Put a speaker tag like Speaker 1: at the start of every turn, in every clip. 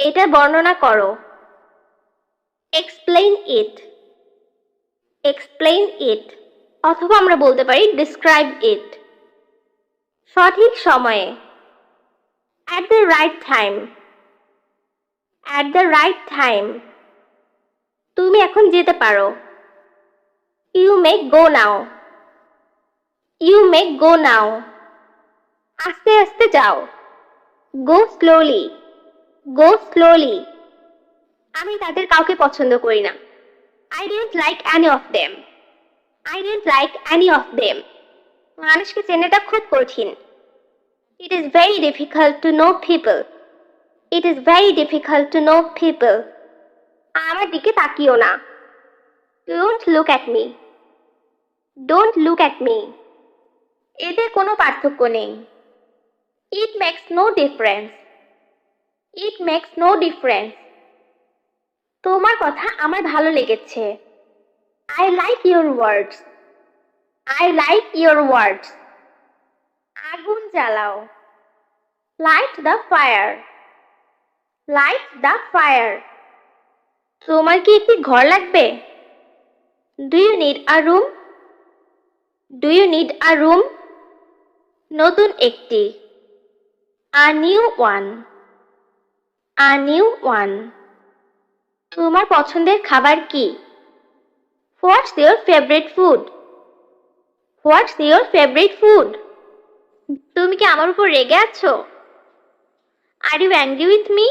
Speaker 1: এটা বর্ণনা করো। এক্সপ্লেইন ইট। এক্সপ্লেইন ইট অথবা আমরা বলতে পারি ডিসক্রাইব ইট। সঠিক সময়ে। At the right time. At the right time. তুমি এখন যেতে পারো। You may go now. You may go now. আস্তে আস্তে যাও। Go slowly. Go slowly. আমি তাদের কাউকে পছন্দ করি না। I didn't like any of them. I didn't like any of them. মানুষকে চেনাটা খুব কঠিন। It is very difficult to know people. It is very difficult to know people. আমার দিকে তাকিও না। Don't look at me. Don't look at me. এদের কোনো পার্থক্য নেই। It makes no difference. It makes no difference. তোমার কথা আমার ভালো লেগেছে। I like your words. I like your words. আগুন জ্বালাও। Light the fire. Light the fire. তোমার কি একটি ঘর লাগবে? Do you need a room? Do you need a room? নতুন একটি। A new one. A new one. তোমার পছন্দের খাবার কি? What's your favorite food? What's your favorite food? তুমি কি আমার উপর রেগে আছো? Are you angry with me?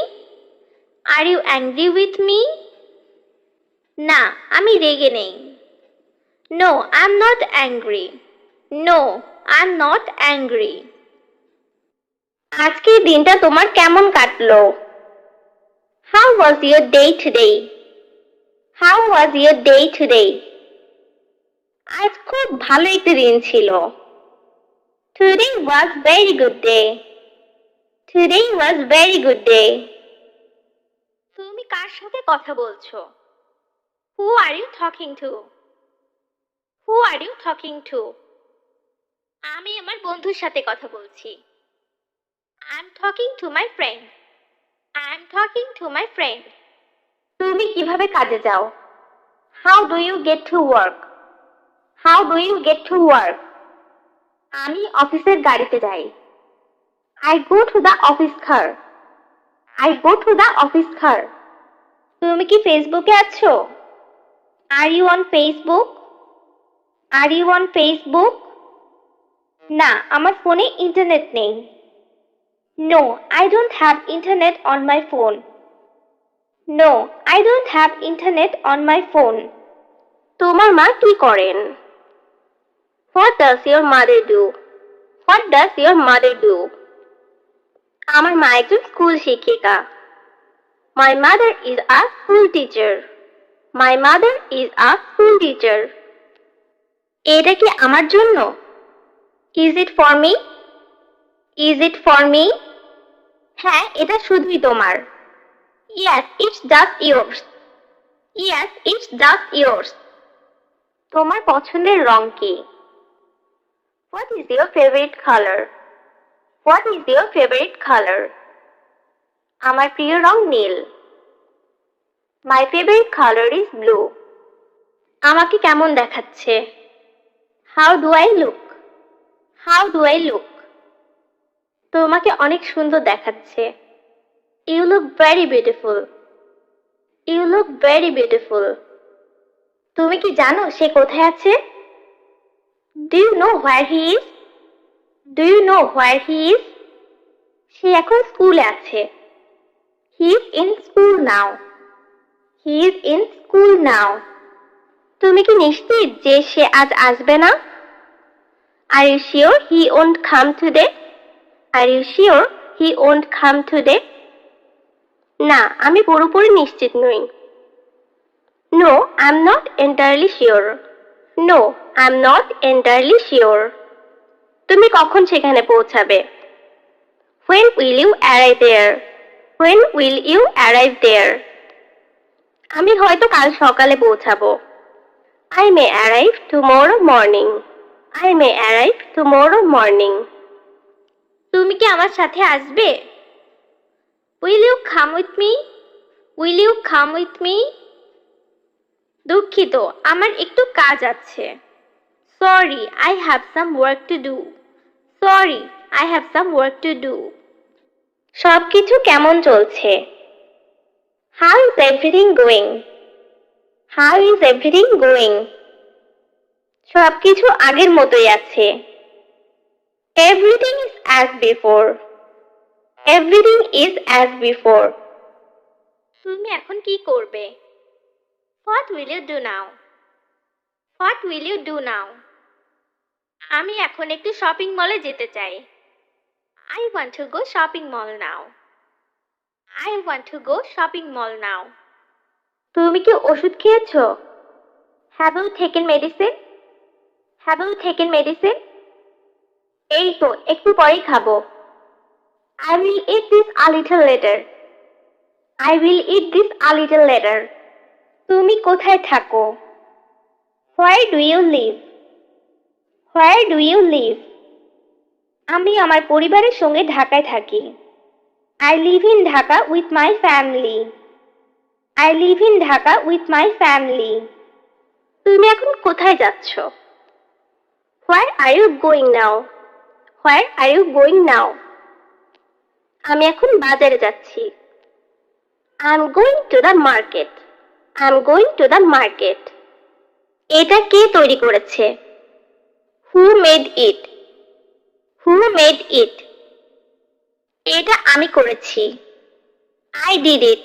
Speaker 1: Are you angry with me? না, আমি রেগে নেই। No, I'm not angry. No, I'm not angry. আজকের দিনটা তোমার কেমন কাটলো? How was your day today? How was your day today? আজ খুব ভালো একটা দিন ছিল। Today was very good day. Today was very good day. তুমি কার সাথে কথা বলছো? Who are you talking to? Who are you talking to? আমি আমার বন্ধুর সাথে কথা বলছি। I'm talking to my friend. I'm talking to my friend. তুমি কিভাবে কাজে যাও? How do you get to work? How do you get to work? আমি অফিসের গাড়িতে যাই। I go to the office car. I go to the office car. তুমি কি ফেসবুকে আছো? Are you on Facebook? Are you on Facebook? না, আমার ফোনে ইন্টারনেট নেই। No, I don't have internet on my phone. No, I don't have internet on my phone. তোমার মা কি করেন? What does your mother do? What does your mother do? আমার মা একজন স্কুল শিক্ষিকা। My mother is a school teacher. My mother is a school teacher. এটা কি আমার জন্য? Is it for me? Is it for me? হ্যাঁ, এটা শুধুই তোমার। Yes, it's just yours. Yes, it's just yours. তোমার পছন্দের রং কি? What is your favorite color? What is your favorite color? আমার প্রিয় রং নীল। My favorite color is blue. আমাকে কেমন দেখাচ্ছে? How do I look? How do I look? তোমাকে অনেক সুন্দর দেখাচ্ছে। You look very beautiful. You look very beautiful. তুমি কি জানো সে কোথায় আছে? Do you know where he is? Do you know where he is? সে এখন স্কুলে আছে। He is in school now. He is in school now. তুমি কি নিশ্চিত যে সে আজ আসবে না? Are you sure he won't come today? Are you sure he won't come today? না, আমি পুরোপুরি নিশ্চিত নই। No, I'm not entirely sure. No, I'm not entirely sure. তুমি কখন সেখানে পৌঁছাবে? When will you arrive there? When will you arrive there? আমি হয়তো কাল সকালে পৌঁছাবো। I may arrive tomorrow morning. I may arrive tomorrow morning. তুমি কি আমার সাথে আসবে? Will you come with me? Will you come with me? দুঃখিত, আমার একটু কাজ আছে। Sorry, I have some work to do. Sorry, I have some work to do. সবকিছু কেমন চলছে? How is everything going? How is everything going? সবকিছু আগের মতোই আছে। Everything is as before. Everything is as before. তুমি এখন কি করবে? What will you do now? What will you do now? আমি এখন একটু শপিং মলে যেতে চাই। I want to go shopping mall now. I want to go shopping mall now. তুমি কি ওষুধ খেয়েছো? Have you taken medicine? Have you taken medicine? এই তো একটু পরেই খাবো। I will eat this a little later. I will eat this a little later. তুমি কোথায় থাকো? Where do you live? Where do you live? আমি আমার পরিবারের সঙ্গে ঢাকায় থাকি। I live in Dhaka with my family. I live in Dhaka with my family. তুমি এখন কোথায় যাচ্ছ? Where are you going now? Where are you going now? আমি এখন বাজারে যাচ্ছি। I'm going to the market. I'm going to the market. এটা কে তৈরি করেছে? Who made it? Who made it? এটা আমি করেছি। I did it.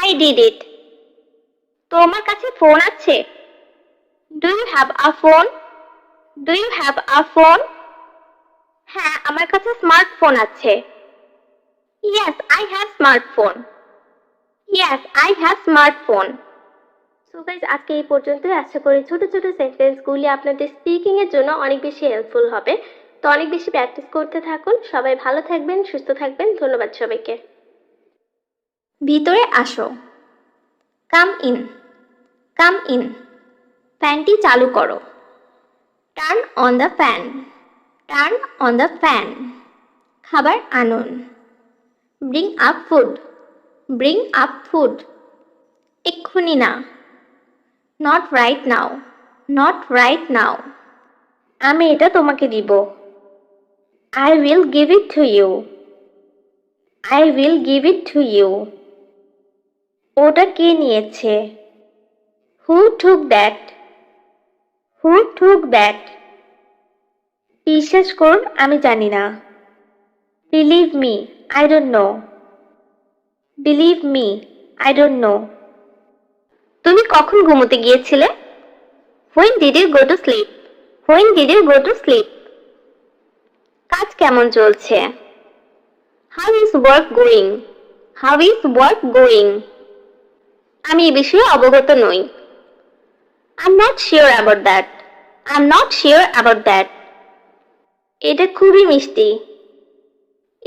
Speaker 1: I did it. তোমার কাছে ফোন আছে? Do you have a phone? Do you have a phone? হ্যাঁ, আমার কাছে স্মার্টফোন আছে। Yes, I have smartphone. Yes, I have smartphone. So guys, আজকে এই পর্যন্তই। আশা করি ছোট ছোট সেন্টেন্সগুলি আপনাদের স্পিকিং এর জন্য অনেক বেশি হেল্পফুল হবে। তো অনেক বেশি প্র্যাকটিস করতে থাকুন। সবাই ভালো থাকবেন, সুস্থ থাকবেন। ধন্যবাদ সবাইকে। ভিতরে আসো। Come in. Come in. ফ্যানটি চালু করো। Turn on the fan. Turn on the fan. খাবার আনুন। Bring up food. Bring up food. এক্ষুনি না। Not right now. Not right now. আমি এটা তোমাকে দিব। I will give it to you. I will give it to you. ওটা কে নিয়েছে? Who took that? Who took that? বিশ্বাস করুন, আমি জানি না। Believe me, I don't know. Believe me, I don't know. তুমি কখন ঘুমোতে গিয়েছিলে? When did you go to sleep? When did you go to sleep? কাজ কেমন চলছে? How is work going? How is work going? আমি এই বিষয়ে অবগত নই। I'm not sure about that. I'm not sure about that. এটা খুবই মিষ্টি।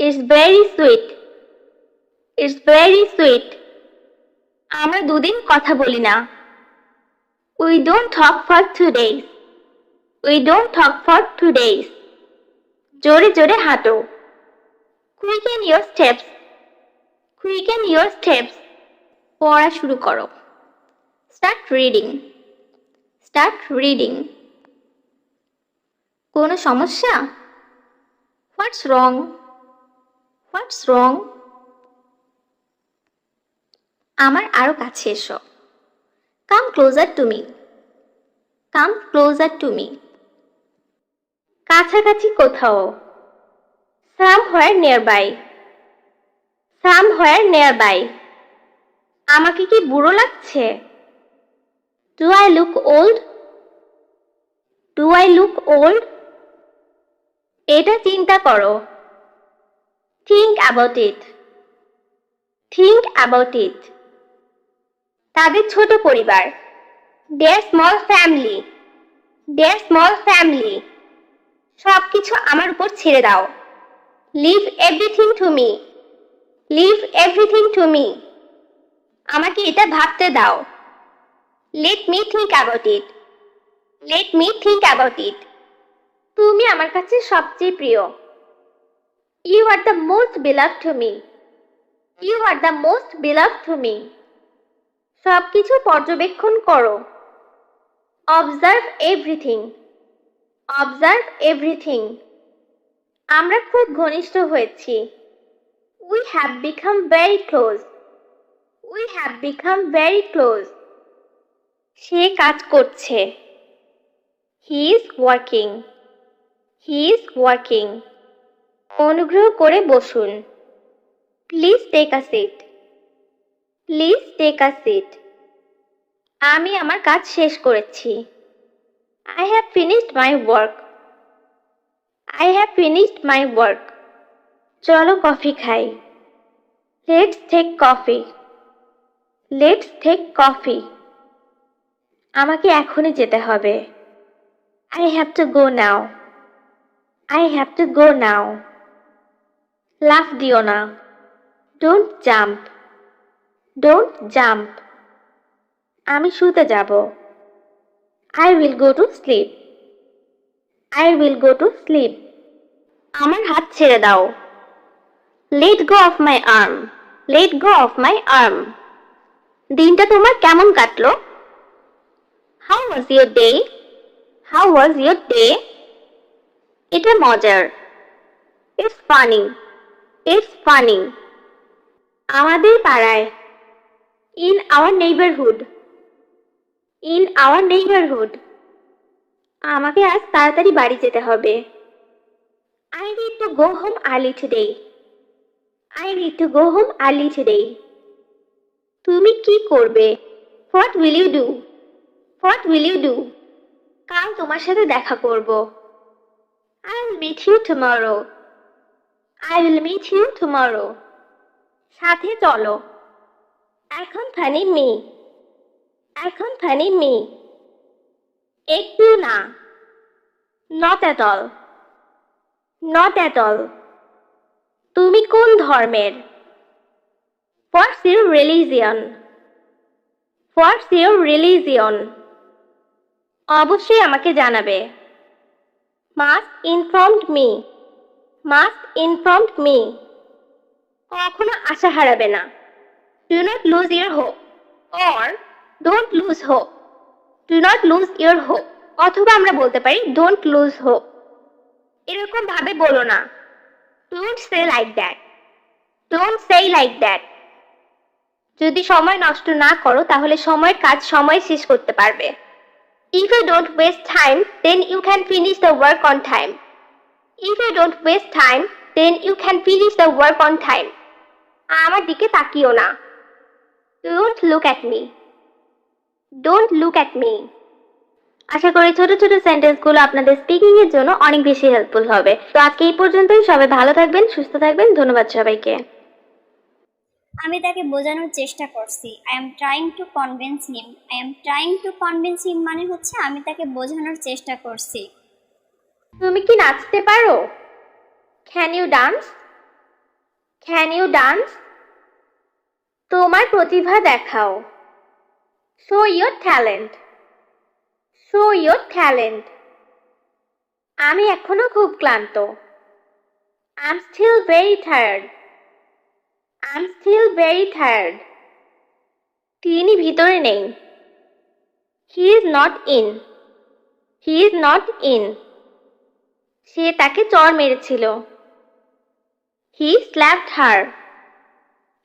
Speaker 1: It's very sweet. It's very sweet. আমরা দুদিন কথা বলি না। We don't talk for 2 days. We don't talk for 2 days. জোরে জোরে হাঁটো। Quicken your steps. Quicken your steps. পড়া শুরু করো। Start reading. Start reading. কোনো সমস্যা? What's wrong? What's wrong? আমার আরো কাছে এসো। Come closer to me. Come closer to me. কাছাকাছি কোথাও। Somewhere nearby. Somewhere nearby. আমাকে কি বুড়ো লাগছে? Do I look old? Do I look old? এটা চিন্তা করো। Think about it. Think about it. তাদের ছোট পরিবার। Their small family. Their small family. সবকিছু আমার উপর ছেড়ে দাও। Leave everything to me. Leave everything to me. আমাকে এটা ভাবতে দাও। Let me think about it. Let me think about it. তুমি আমার কাছে সবচেয়ে প্রিয়। You are the most beloved to me. You are the most beloved to me. সবকিছু পর্যবেক্ষণ করো। Observe everything. Observe everything. আমরা খুব ঘনিষ্ঠ হয়েছি। We have become very close. We have become very close. সে কাজ করছে। He is working. He is working. অনুগ্রহ করে বসুন। Please take a seat. Please take a seat. আমি আমার কাজ শেষ করেছি। I have finished my work. I have finished my work. চলো কফি খাই। Let's take coffee. Let's take coffee. আমাকে এখনই যেতে হবে। I have to go now. I have to go now. লাফ দিও না। Don't jump. Don't jump. আমি শুতে যাব। I will go to sleep. I will go to sleep. আমার হাত ছেড়ে দাও। Let go of my arm. Let go of my arm. দিনটা তোমার কেমন কাটলো? How was your day? How was your day? এটা মজার। It's funny. It's funny. আমাদের পাড়ায়। In our neighborhood. In our neighborhood. আমাকে আজ তাড়াতাড়ি বাড়ি যেতে হবে। I need to go home early today. I need to go home early today. তুমি কি করবে? What will you do? What will you do? কাল তোমার সাথে দেখা করব। I will meet you tomorrow. I will meet you tomorrow. সাথে চলো। Accompany me. Accompany me. একটু না। Not at all. Not at all. তুমি কোন ধর্মের? What's your religion? What's your religion? অবশ্যই আমাকে জানাবে। Must inform me. Must inform me. কখনো আশা হারাবে না। Do not lose your hope. Or don't lose hope. Do not lose your hope. অথবা আমরা বলতে পারি don't lose hope. এরকম ভাবে বলো না। Don't say like that. Don't say like that. যদি সময় নষ্ট না করো তাহলে সময়ের কাজ সময় শেষ করতে পারবে। If you don't waste time, then you can finish the work on time. If you don't waste time, then you can finish the work on time. আমার দিকে তাকিও না। Don't look at me. Don't look at me. আশা করি ছোট ছোট সেন্টেন্সগুলো আপনাদের speaking এর জন্য অনেক বেশি হেল্পফুল হবে। তো আজকে এই পর্যন্তই। সবাই ভালো থাকবেন, সুস্থ থাকবেন। ধন্যবাদ সবাইকে।
Speaker 2: আমি তাকে বোঝানোর চেষ্টা করছি। I am trying to convince him. I am trying to convince him মানে হচ্ছে আমি তাকে বোঝানোর চেষ্টা করছি।
Speaker 1: তুমি কি নাচতে পারো? Can you dance? Can you dance? তোমার প্রতিভা দেখাও। Show your talent. Show your talent. আমি এখনো খুব ক্লান্ত। I am still very tired. I am still very tired. তিনি ভিতরে নেই। He is not in. He is not in. সে তাকে চড় মেরেছিল। He slapped her.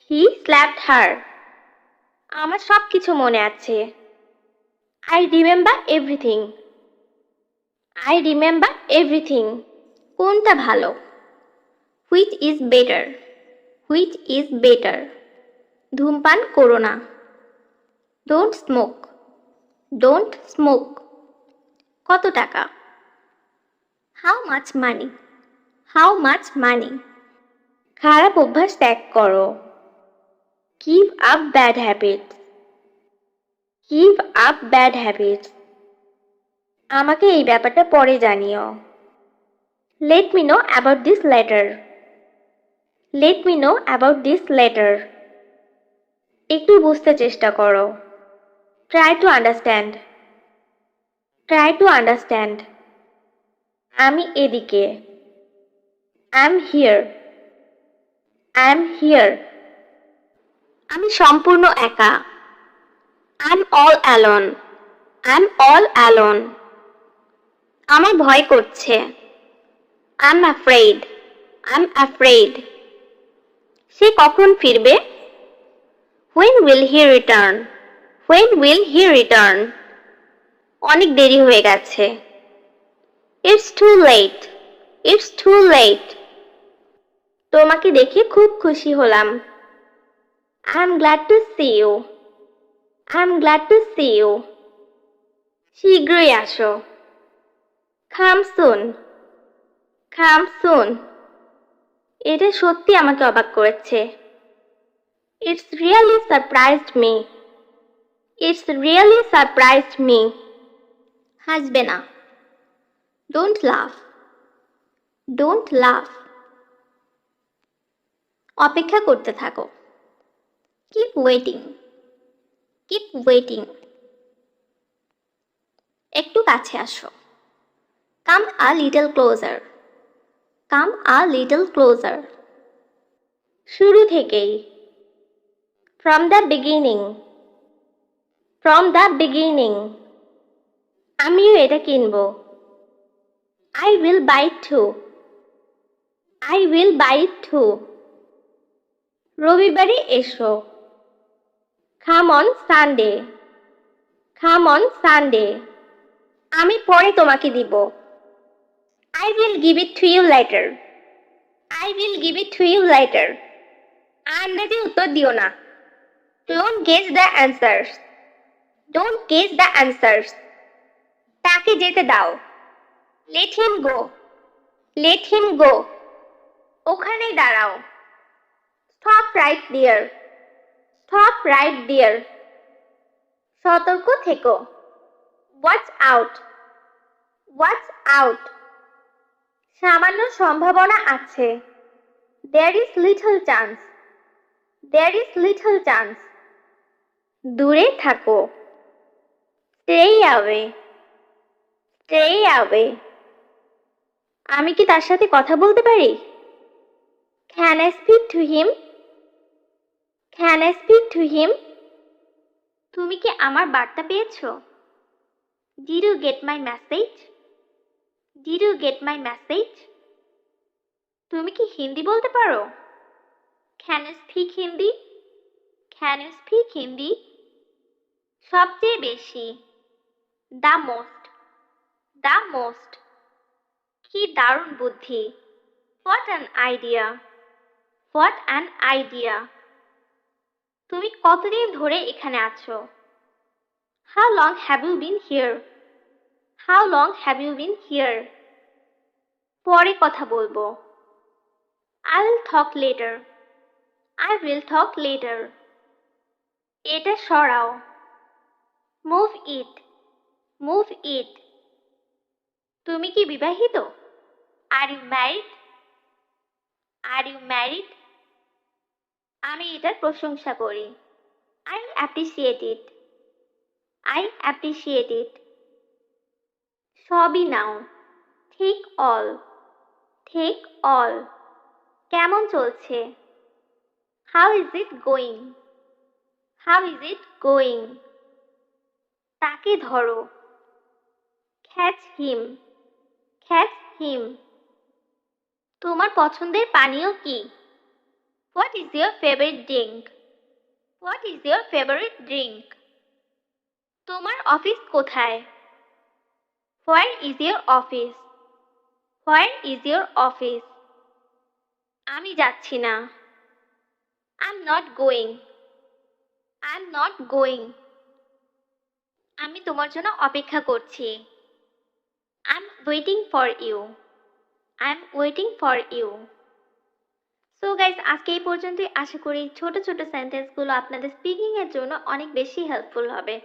Speaker 1: He slapped her. আমার সব কিছু মনে আছে। I remember everything. I remember everything. কোনটা ভালো? Which is better? Which is better? ধূমপান করো না। Don't smoke. Don't smoke. কত টাকা? How much money? How much money? খারাপ অভ্যাস ত্যাগ করো। Give up bad habits. Give up bad habits. আমাকে এই ব্যাপারটা পরে জানিও। Let me know about this letter. Let me know about this letter. একটু বুঝতে চেষ্টা করো। Try to understand. Try to understand. আমি এদিকে। I am here. I am here. আমি সম্পূর্ণ একা। I'm all alone. I'm all alone. আমার ভয় করছে। I'm afraid. I'm afraid. সে কখন ফিরবে? When will he return? When will he return? অনেক দেরি হয়ে গেছে। It's too late. It's too late. তোমাকে দেখে খুব খুশি হলাম। I'm glad to see you. I'm glad to see you. শীঘ্রই আসো। Come soon. Come soon. এটা সত্যি আমাকে অবাক করেছে। It's really surprised me. It's really surprised me. হাসবে না। Don't laugh. Don't laugh. অপেক্ষা করতে থাকো। Keep waiting. Keep waiting. একটু কাছে আসো। Come a little closer. Come a little closer. শুরু থেকেই। From the beginning. From the beginning. আমিও এটা কিনবো। I will buy it too. I will buy it too. রবিবারে এসো। Come on Sunday. Come on Sunday. আমি পরে তোমাকে দিব। I will give it to you later. I will give it to you later. আন্দাজে উত্তর দিও না। Don't guess the answers. Don't guess the answers. তাকে যেতে দাও। Let him go. Let him go. ওখানেই দাঁড়াও। Stop right there. Stop right there. সতর্ক থেকো। Watch out. Watch out. সামান্য সম্ভাবনা আছে। There is little chance. There is little chance. দূরে থাকো। Stay away. Stay away. আমি কি তার সাথে কথা বলতে পারি? Can I speak to him? Can I speak to him? তুমি কি আমার বার্তা পেয়েছো? Did you get my message? Did you get my message? তুমি কি হিন্দি বলতে পারো? Can you speak Hindi? Can you speak Hindi? সবচেয়ে বেশি। The most. The most. কি দারুণ বুদ্ধি। What an idea. What an idea. তুমি কতদিন ধরে এখানে আছো? How long have you been here? How long have you been here? পরে কথা বলবো। I will talk later. I will talk later. এটা সরাও। Move it. Move it. তুমি কি বিবাহিত? Are you married? Are you married? আমি এটার প্রশংসা করি। I appreciate it. I appreciate it. সবই নাও। Take all. Take all. কেমন চলছে? How is it going? How is it going? তাকে ধরো। Catch him. Catch him. তোমার পছন্দের পানীয় কি? What is your favorite drink? What is your favorite drink? তোমার অফিস কোথায়? Where is your office? Where is your office? আমি যাচ্ছি না। I'm not going. I'm not going. আমি তোমার জন্য অপেক্ষা করছি। I'm waiting for you. I'm waiting for you. So guys, আজকে এই পর্যন্তই। আশা করি ছোট ছোট সেন্টেন্সগুলো আপনাদের স্পিকিং এর জন্য অনেক বেশি হেল্পফুল হবে।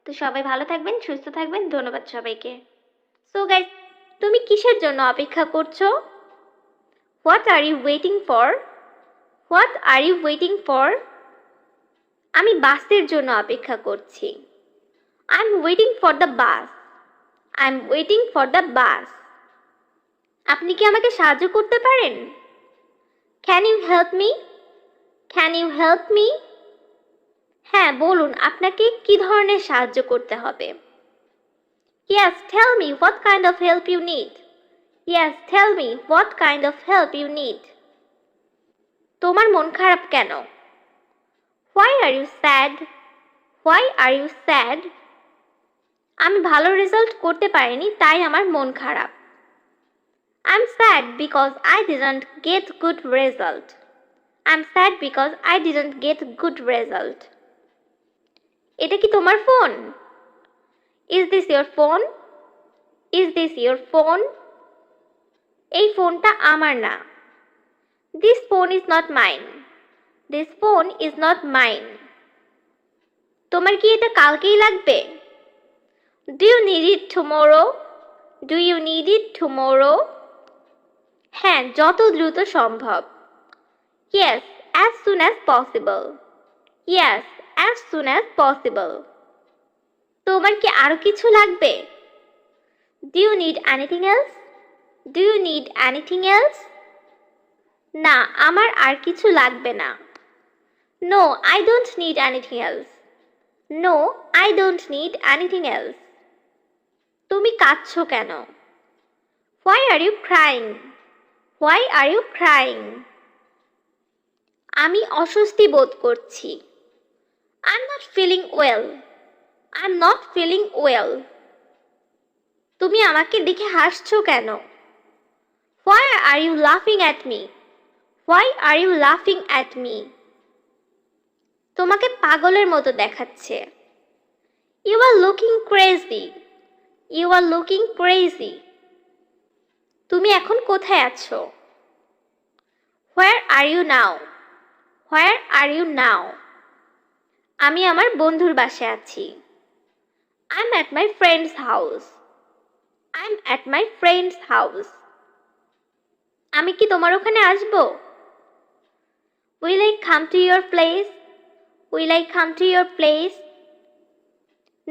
Speaker 1: তো সবাই ভালো থাকবেন, সুস্থ থাকবেন। ধন্যবাদ সবাইকে। সো গাইস, তুমি কিসের জন্য অপেক্ষা করছো? What are you waiting for? What are you waiting for? আমি বাসের জন্য অপেক্ষা করছি। I'm waiting for the bus. I'm waiting for the bus. আপনি কি আমাকে সাহায্য করতে পারেন? Can you help me? Can you help me? হ্যাঁ বলুন, আপনাকে কি ধরনের সাহায্য করতে হবে? Yes, tell me what kind of help you need. Yes, tell me what kind of help you need. তোমার মন খারাপ কেন? Why are you sad? Why are you sad? আমি ভালো রেজাল্ট করতে পারিনি, তাই আমার মন খারাপ। I'm sad because I didn't get good result. I'm sad because I didn't get good result. এটা কি তোমার phone? Is this your phone? Is this your phone? এই ফোনটা আমার না। This phone is not mine. This phone is not mine. তোমার কি এটা কালকেই লাগবে? Do you need it tomorrow? Do you need it tomorrow? হ্যাঁ, যত দ্রুত সম্ভব। Yes, as soon as possible. Yes, as soon as possible. তোমার কি আরো কিছু লাগবে? Do you need anything else? Do you need anything else? না, আমার আর কিছু লাগবে না। No, I don't need anything else. No, I don't need anything else. তুমি কাঁদছো কেন? Why are you crying? Why are you crying? আমি অস্বস্তি বোধ করছি। I'm not feeling well. I'm not feeling well. তুমি আমাকে দেখে হাসছো কেন? Why are you laughing at me? Why are you laughing at me? তোমাকে পাগলের মতো দেখাচ্ছে। You are looking crazy. You are looking crazy. তুমি এখন কোথায় আছো? Where are you now? Where are you now? আমি আমার বন্ধুর বাসায় আছি। I'm at my friend's house. I'm at my friend's house. আমি কি তোমার ওখানে আসবো? Will I come to your place? Will I come to your place?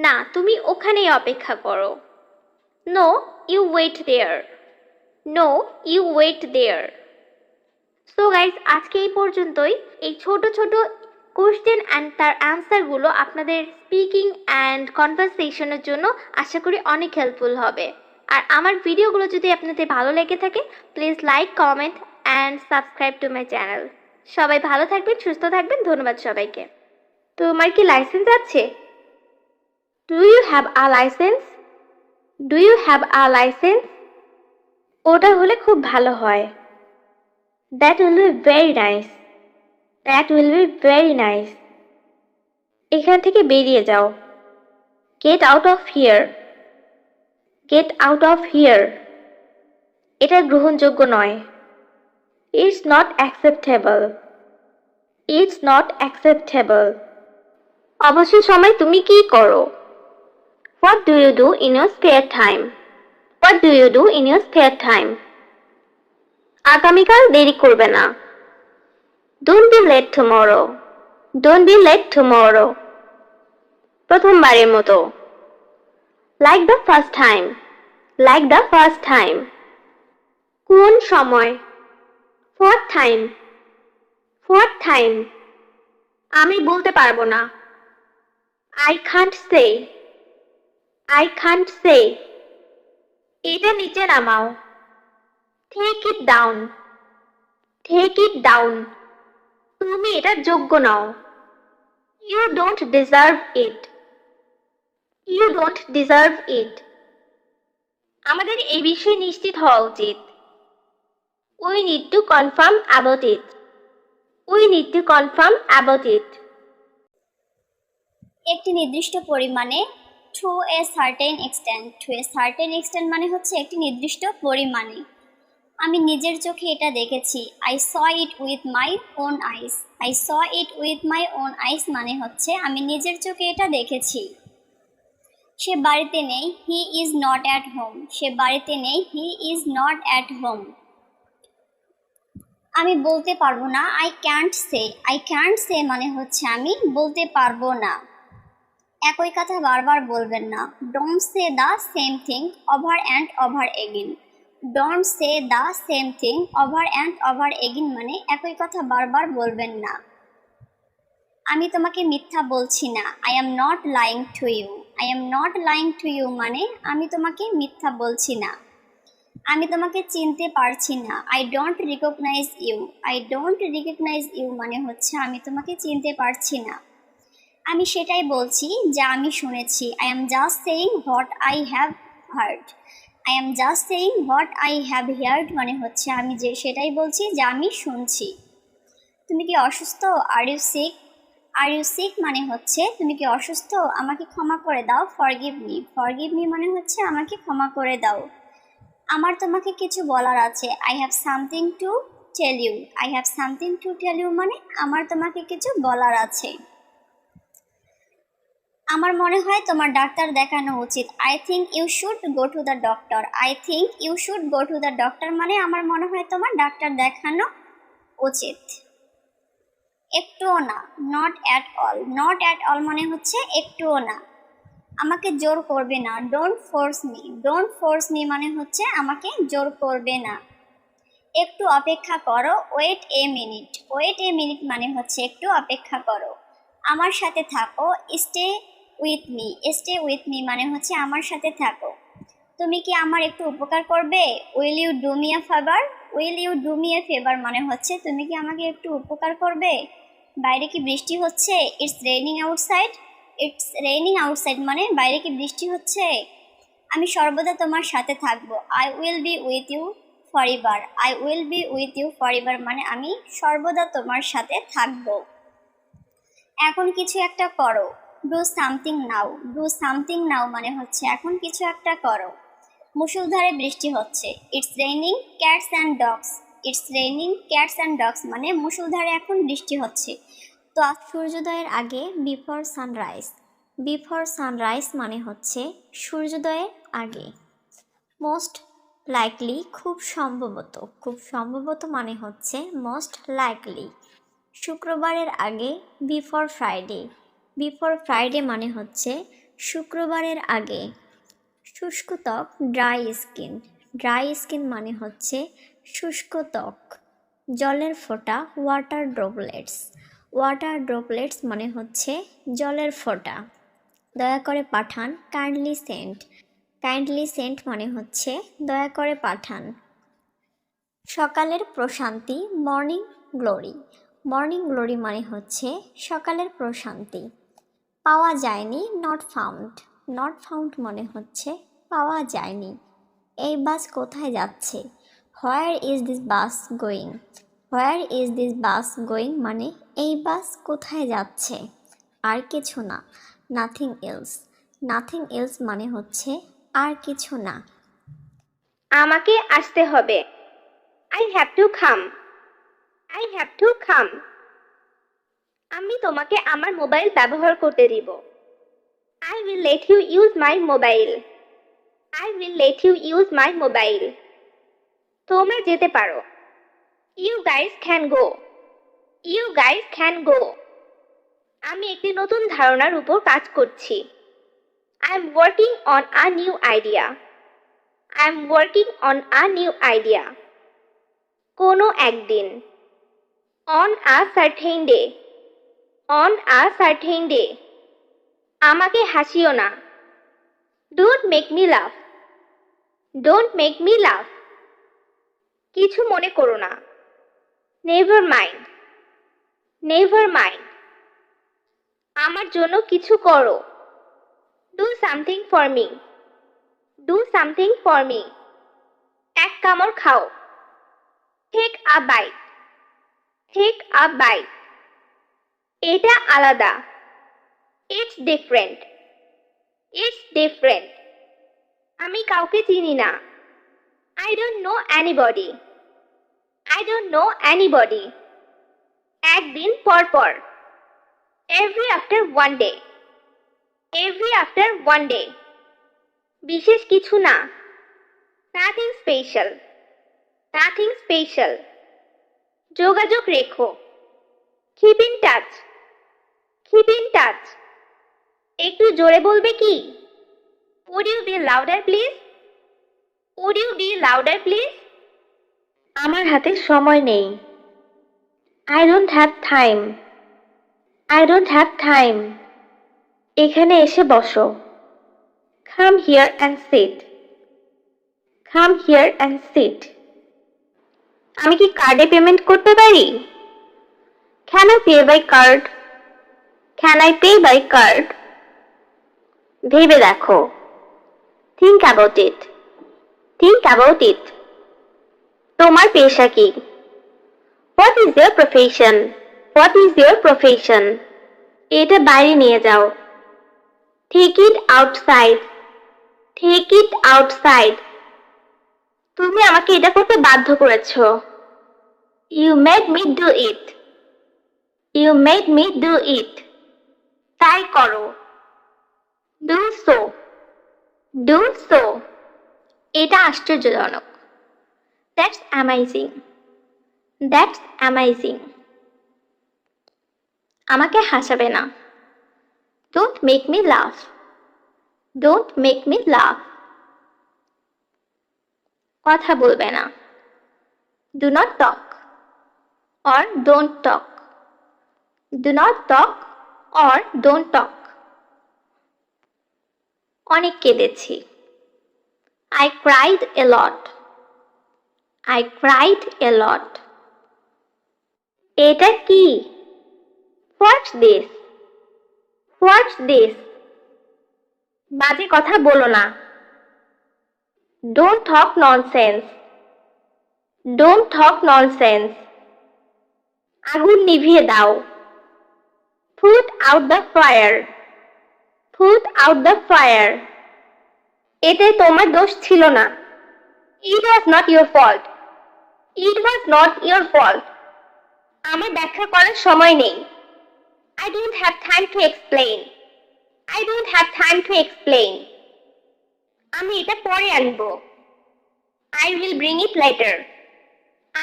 Speaker 1: না, তুমি ওখানেই অপেক্ষা করো। No, you wait there. No, you wait there. So guys, আজকে এই পর্যন্তই। এই ছোট ছোট কোশ্চেন অ্যান্ড তার অ্যান্সারগুলো আপনাদের স্পিকিং অ্যান্ড কনভারসেশনের জন্য আশা করি অনেক হেল্পফুল হবে। আর আমার ভিডিওগুলো যদি আপনাদের ভালো লেগে থাকে, please like, comment and subscribe to my channel. সবাই ভালো থাকবেন, সুস্থ থাকবেন। ধন্যবাদ সবাইকে। তোমার কি লাইসেন্স আছে? Do you have a licence? Do you have a licence? ওটা হলে খুব ভালো হয়। That will be very nice. That will be very nice. এখান থেকে বেরিয়ে যাও। Get out of here. Get out of here. এটা গ্রহণযোগ্য নয়। It's not acceptable. It's not acceptable. অবসর সময় তুমি কি করো? What do you do in your spare time? What do you do in your spare time? আগামীকাল দেরি করবে না। Don't be late tomorrow. Don't be late tomorrow. প্রথমবারের মতো। Like the first time. Like the first time. কোন সময়? What time? What time? আমি বলতে পারবো না। I can't say. I can't say. এটা নিচে নামাও। Take it down. Take it down. তুমি এটা যোগ্য নও। You don't deserve it. You don't deserve it. আমাদের এই বিষয়ে নিশ্চিত হওয়া উচিত। We need to confirm about it. We need to confirm about it.
Speaker 2: একটি নির্দিষ্ট পরিমাণে, to a certain extent. To a certain extent মানে হচ্ছে একটি নির্দিষ্ট পরিমাণে। আমি নিজের চোখে এটা দেখেছি। I saw it with my own ice. I saw it with my own আইস মানে হচ্ছে আমি নিজের চোখে এটা দেখেছি। সে বাড়িতে নেই। He is not at home. সে বাড়িতে নেই। He is not at home. আমি বলতে পারবো না। I can't say. I can't say মানে হচ্ছে আমি বলতে পারবো না। একই কথা বারবার বলবেন না। Don't say the same thing over and over again. Don't say the same thing over and over again মানে একই কথা বারবার বলবেন না। আমি তোমাকে মিথ্যা বলছি না। I am not lying to you. I am not lying to you মানে আমি তোমাকে মিথ্যা বলছি না। আমি তোমাকে চিনতে পারছি না। I don't recognise you. I don't recognise you মানে হচ্ছে আমি তোমাকে চিনতে পারছি না। আমি সেটাই বলছি যা আমি শুনেছি। I am just saying what I have heard. I am just saying what I have heard মানে হচ্ছে আমি যে সেটাই বলছি যা আমি শুনছি। তুমি কি অসুস্থ? Are you sick? Are you sick মানে হচ্ছে তুমি কি অসুস্থ? আমাকে ক্ষমা করে দাও। Forgive me. ফরগিভ মি মানে হচ্ছে আমাকে ক্ষমা করে দাও। আমার তোমাকে কিছু বলার আছে। I have something to tell you. I have something to tell you মানে আমার তোমাকে কিছু বলার আছে। আমার মনে হয় তোমার ডাক্তার দেখানো উচিত। I think you should go to the doctor. I think you should go to the doctor মানে আমার মনে হয় তোমার ডাক্তার দেখানো উচিত। একটুও না। Not at all. Not at all মানে হচ্ছে একটুও না। আমাকে জোর করবে না। Don't force me. Don't force me মানে হচ্ছে আমাকে জোর করবে না। একটু অপেক্ষা করো। Wait a minute. Wait a minute মানে হচ্ছে একটু অপেক্ষা করো। আমার সাথে থাকো। Stay with me. Stay with me মানে হচ্ছে আমার সাথে থাকো। তুমি কি আমার একটু উপকার করবে? Will you do me a favour? Will you do me a favour মানে হচ্ছে তুমি কি আমাকে একটু উপকার করবে? বাইরে কি বৃষ্টি হচ্ছে? It's raining outside. It's raining outside মানে বাইরে কি বৃষ্টি হচ্ছে? আমি সর্বদা তোমার সাথে থাকবো। I will be with you forever. I will be with you forever মানে আমি সর্বদা তোমার সাথে থাকবো। এখন কিছু একটা করো। Do something now. Do something now মানে হচ্ছে এখন কিছু একটা করো। মুষলধারে বৃষ্টি হচ্ছে। It's raining cats and dogs. It's raining cats and dogs মানে মুষলধারে এখন বৃষ্টি হচ্ছে। তো সূর্যোদয়ের আগে বিফোর সানরাইজ। বিফোর সানরাইজ মানে হচ্ছে সূর্যোদয়ের আগে। মোস্ট লাইকলি খুব সম্ভবত। খুব সম্ভবত মানে হচ্ছে মোস্ট লাইকলি। শুক্রবারের আগে বিফোর ফ্রাইডে। বিফোর ফ্রাইডে মানে হচ্ছে শুক্রবারের আগে। শুষ্ক ত্বক ড্রাই স্কিন। ড্রাই স্কিন মানে হচ্ছে শুষ্ক ত্বক। জলের ফোঁটা ওয়াটার ড্রপলেটস। ওয়াটার ড্রপলেটস মানে হচ্ছে জলের ফোঁটা। দয়া করে পাঠান কাইন্ডলি সেন্ড। কাইন্ডলি সেন্ড মানে হচ্ছে দয়া করে পাঠান। সকালের প্রশান্তি মর্নিং গ্লোরি। মর্নিং গ্লোরি মানে হচ্ছে সকালের প্রশান্তি। পাওয়া যায়নি নট ফাউন্ড। নট ফাউন্ড মানে হচ্ছে পাওয়া যায়নি। এই বাস কোথায় যাচ্ছে? Where is this bus going. Where is this bus going মানে এই বাস কোথায় যাচ্ছে। আর কিছু না। Nothing else. নাথিং এলস মানে হচ্ছে আর কিছু না।
Speaker 1: আমাকে আসতে হবে। I have to come. I have to come. আমি তোমাকে আমার মোবাইল ব্যবহার করতে দিব। I will let you use my mobile. I will let you use my mobile. তোমরা যেতে পারো। You guys can go. You guys can go. আমি একটি নতুন ধারণার উপর কাজ করছি। I am working on a new idea. I am working on a new idea. কোনো একদিন। On a certain day. On a certain day. আমাকে হাসিও না। Don't make me laugh. Don't make me laugh. কিছু মনে করো না। Never mind. Never mind. আমার জন্য কিছু করো। Do something for me. Do something for me. এক কামড় খাও। Take a bite. Take a bite. এটা আলাদা। It's different. It's different. আমি কাউকে চিনি না। I don't know anybody. I don't know anybody. একদিন পর পর। Every after one day. Every after one day. বিশেষ কিছু না। Nothing special. Nothing special. যোগাযোগ রেখো। Keep in touch. Keep in touch. একটু জোরে বলবে কি? Would you be louder please? Would you be louder please? আমার হাতে সময় নেই। I don't have time. I don't have time. এখানে এসে বসো। Come here and sit. Come here and sit. আমি কি কার্ডে পেমেন্ট করতে পারি? Can I pay by card? Can I pay by card? ভেবে দেখো। Think about it. Think about it. তোমার পেশা কি? What is your profession? What is your profession? এটা বাইরে নিয়ে যাও। Take it outside. Take it outside. তুমি আমাকে এটা করতে বাধ্য করেছো। You made me do it. You made me do it. তাই করো। Do so. Do so. এটা আশ্চর্যজনক। That's amazing. That's amazing. আমাকে হাসাবে না। Don't make me laugh. Don't make me laugh. কথা বলবে না। Do not talk or don't talk. Do not talk or don't talk. অনেক কেঁদেছি। I cried a lot. I cried a lot. এটা কি? What's this? What's this? বাজে কথা বলো না। Don't talk nonsense. Don't talk nonsense. আগুন নিভিয়ে দাও। Put out the fire. Put out the fire. এতে তোমার দোষ ছিল না। It was not your fault. It was not your fault. আমার ব্যাখ্যা করার সময় নেই। I don't have time to explain. I don't have time to explain. আমি এটা পরে আনবো। I will bring it later.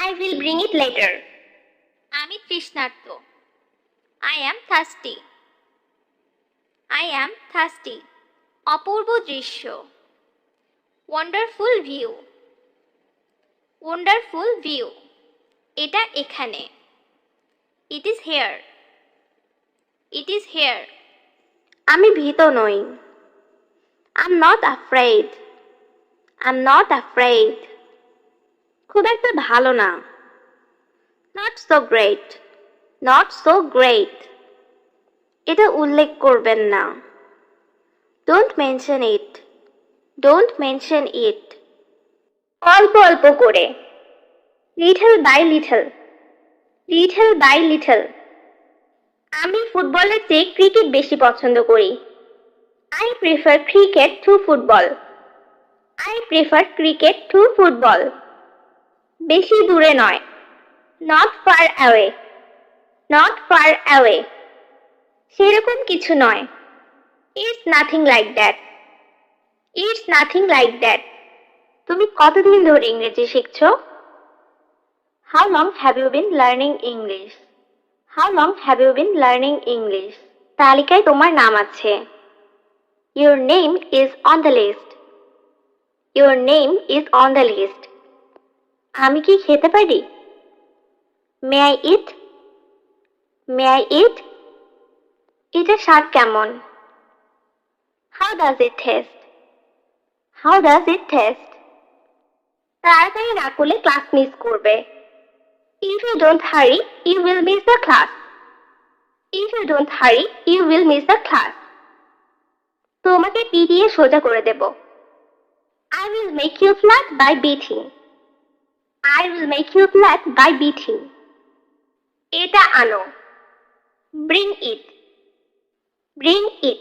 Speaker 1: I will bring it later. আমি তৃষ্ণার্ত। I am thirsty. I am thirsty. অপূর্ব দৃশ্য। Wonderful view. Wonderful view. এটা এখানে। It is here. It is here. আমি ভীত নই। I'm not afraid. I'm not afraid. খুব একটা ভালো না। Not so great. Not so great. এটা উল্লেখ করবেন না। Don't mention it. Don't mention it. অল্প অল্প করে। Little by little. Little by little. আমি ফুটবলের চেয়ে ক্রিকেট বেশি পছন্দ করি। I prefer cricket to football. I prefer cricket to football. বেশি দূরে নয়। Not far away. Not far away. সেরকম কিছু নয়। It's nothing like that. It's nothing like that. তুমি কতদিন ধরে ইংরেজি শিখছো? How long have you been learning English? How long have you been learning English? তালিকায় তোমার নাম আছে। Your name is on the list. Your name is on the list. আমি কি খেতে পারি? May I eat? May I eat? এটা স্বাদ কেমন? How does it taste? How does it taste? তাড়াতাড়ি না করলে ক্লাস মিস করবে। If you don't hurry, you will miss the class. If you don't hurry, you will miss the class. তোমাকে পিটিয়ে সোজা করে দেব। I will make you flat by beating. I will make you flat by beating. এটা আনো। Bring it. Bring it.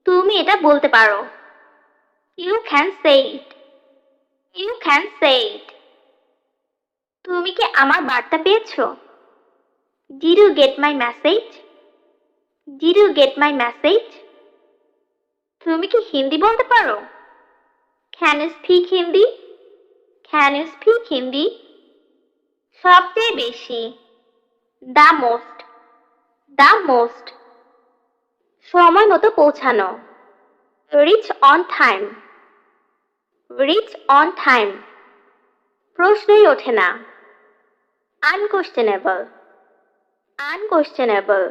Speaker 1: তুমি এটা বলতে পারো। You can say it. You can say it. তুমি কি আমার বার্তা পেয়েছো? Did you get my message? Did you get my message? তুমি কি হিন্দি বলতে পারো? Can you speak Hindi? Can you speak Hindi? সবচেয়ে বেশি। The most. The most. সময় মতো পৌঁছানো। Reach on time. Reach on time. প্রশ্নই ওঠে না। Unquestionable. Unquestionable.